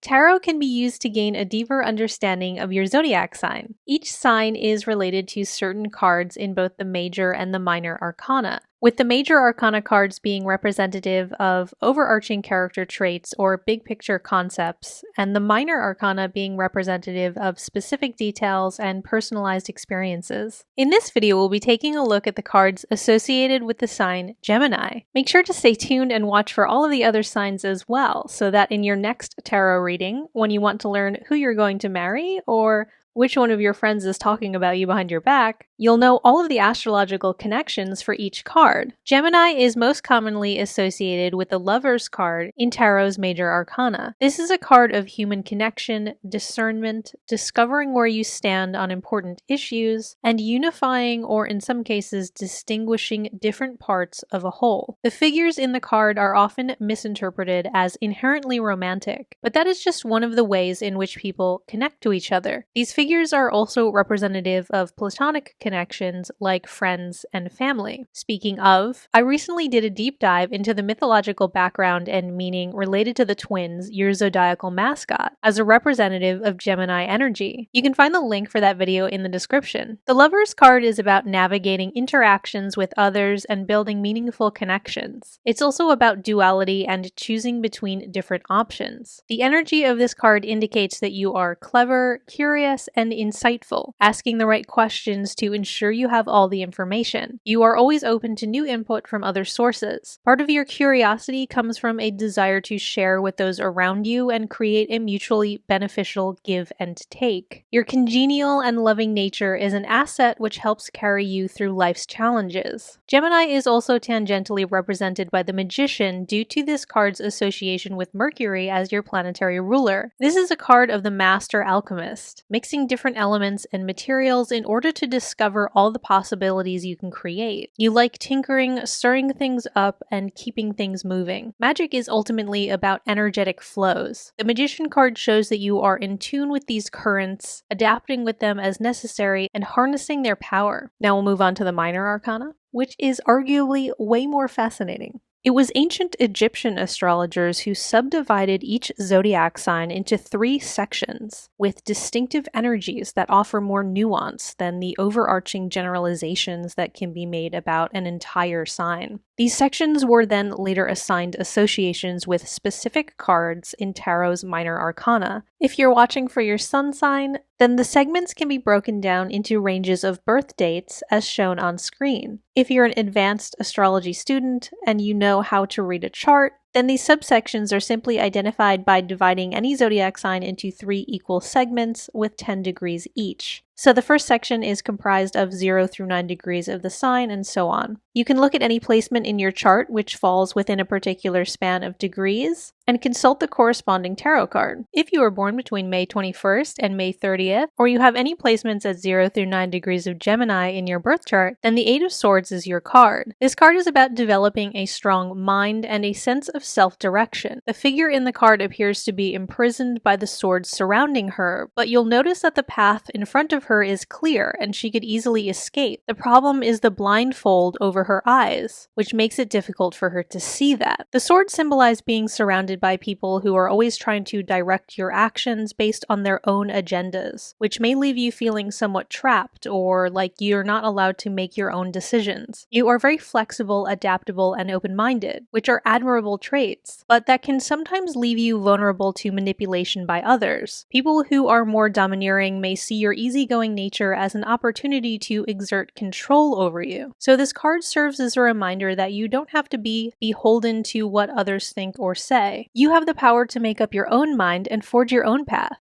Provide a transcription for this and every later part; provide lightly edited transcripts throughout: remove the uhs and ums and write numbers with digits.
Tarot can be used to gain a deeper understanding of your zodiac sign. Each sign is related to certain cards in both the major and the minor arcana, with the major arcana cards being representative of overarching character traits or big picture concepts, and the minor arcana being representative of specific details and personalized experiences. In this video, we'll be taking a look at the cards associated with the sign Gemini. Make sure to stay tuned and watch for all of the other signs as well, so that in your next tarot reading, when you want to learn who you're going to marry or which one of your friends is talking about you behind your back, you'll know all of the astrological connections for each card. Gemini is most commonly associated with the Lover's card in Tarot's major arcana. This is a card of human connection, discernment, discovering where you stand on important issues, and unifying or in some cases distinguishing different parts of a whole. The figures in the card are often misinterpreted as inherently romantic, but that is just one of the ways in which people connect to each other. These figures are also representative of platonic connections like friends and family. Speaking of, I recently did a deep dive into the mythological background and meaning related to the twins, your zodiacal mascot, as a representative of Gemini energy. You can find the link for that video in the description. The Lover's card is about navigating interactions with others and building meaningful connections. It's also about duality and choosing between different options. The energy of this card indicates that you are clever, curious, and insightful, asking the right questions to ensure you have all the information. You are always open to new input from other sources. Part of your curiosity comes from a desire to share with those around you and create a mutually beneficial give and take. Your congenial and loving nature is an asset which helps carry you through life's challenges. Gemini is also tangentially represented by the Magician due to this card's association with Mercury as your planetary ruler. This is a card of the Master Alchemist, mixing different elements and materials in order to discover all the possibilities you can create. You like tinkering, stirring things up, and keeping things moving. Magic is ultimately about energetic flows. The Magician card shows that you are in tune with these currents, adapting with them as necessary, and harnessing their power. Now we'll move on to the Minor Arcana, which is arguably way more fascinating. It was ancient Egyptian astrologers who subdivided each zodiac sign into 3 sections, with distinctive energies that offer more nuance than the overarching generalizations that can be made about an entire sign. These sections were then later assigned associations with specific cards in Tarot's Minor Arcana. If you're watching for your sun sign, then the segments can be broken down into ranges of birth dates as shown on screen. If you're an advanced astrology student and you know how to read a chart, then these subsections are simply identified by dividing any zodiac sign into 3 equal segments with 10 degrees each. So the first section is comprised of 0 through 9 degrees of the sign and so on. You can look at any placement in your chart which falls within a particular span of degrees and consult the corresponding tarot card. If you were born between May 21st and May 30th, or you have any placements at 0 through 9 degrees of Gemini in your birth chart, then the 8 of Swords is your card. This card is about developing a strong mind and a sense of self-direction. The figure in the card appears to be imprisoned by the swords surrounding her, but you'll notice that the path in front of her is clear and she could easily escape. The problem is the blindfold over her eyes, which makes it difficult for her to see that. The swords symbolize being surrounded by people who are always trying to direct your actions based on their own agendas, which may leave you feeling somewhat trapped or like you're not allowed to make your own decisions. You are very flexible, adaptable, and open-minded, which are admirable traits, but that can sometimes leave you vulnerable to manipulation by others. People who are more domineering may see your easygoing nature as an opportunity to exert control over you. So this card serves as a reminder that you don't have to be beholden to what others think or say. You have the power to make up your own mind and forge your own path.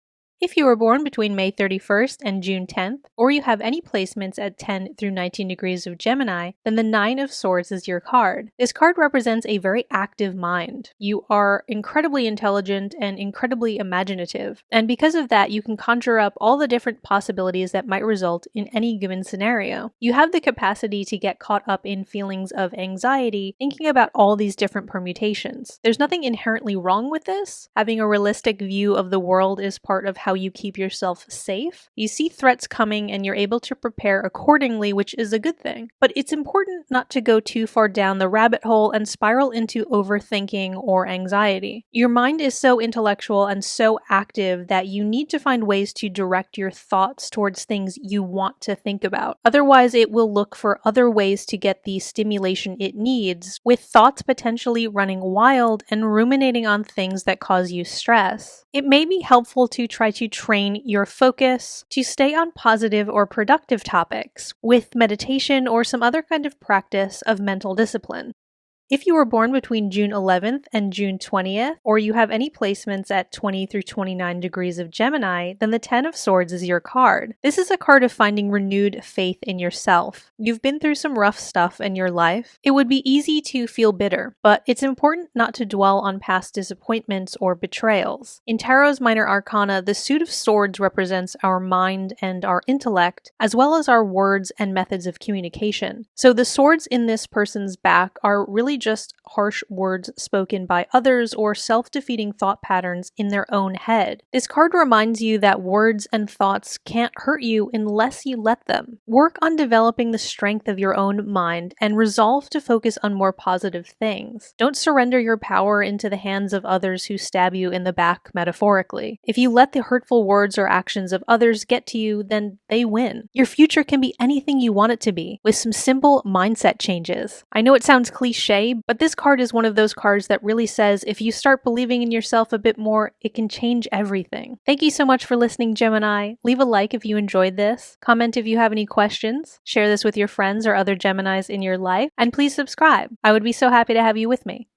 If you were born between May 31st and June 10th, or you have any placements at 10 through 19 degrees of Gemini, then the 9 of Swords is your card. This card represents a very active mind. You are incredibly intelligent and incredibly imaginative, and because of that, you can conjure up all the different possibilities that might result in any given scenario. You have the capacity to get caught up in feelings of anxiety, thinking about all these different permutations. There's nothing inherently wrong with this. Having a realistic view of the world is part of how how you keep yourself safe. You see threats coming and you're able to prepare accordingly, which is a good thing. But it's important not to go too far down the rabbit hole and spiral into overthinking or anxiety. Your mind is so intellectual and so active that you need to find ways to direct your thoughts towards things you want to think about. Otherwise, it will look for other ways to get the stimulation it needs, with thoughts potentially running wild and ruminating on things that cause you stress. It may be helpful to try to train your focus to stay on positive or productive topics with meditation or some other kind of practice of mental discipline. If you were born between June 11th and June 20th, or you have any placements at 20 through 29 degrees of Gemini, then the 10 of Swords is your card. This is a card of finding renewed faith in yourself. You've been through some rough stuff in your life. It would be easy to feel bitter, but it's important not to dwell on past disappointments or betrayals. In Tarot's Minor Arcana, the suit of Swords represents our mind and our intellect, as well as our words and methods of communication. So the swords in this person's back are really just harsh words spoken by others or self-defeating thought patterns in their own head. This card reminds you that words and thoughts can't hurt you unless you let them. Work on developing the strength of your own mind and resolve to focus on more positive things. Don't surrender your power into the hands of others who stab you in the back metaphorically. If you let the hurtful words or actions of others get to you, then they win. Your future can be anything you want it to be, with some simple mindset changes. I know it sounds cliche, but this card is one of those cards that really says if you start believing in yourself a bit more, it can change everything. Thank you so much for listening, Gemini. Leave a like if you enjoyed this. Comment if you have any questions. Share this with your friends or other Geminis in your life. And please subscribe. I would be so happy to have you with me.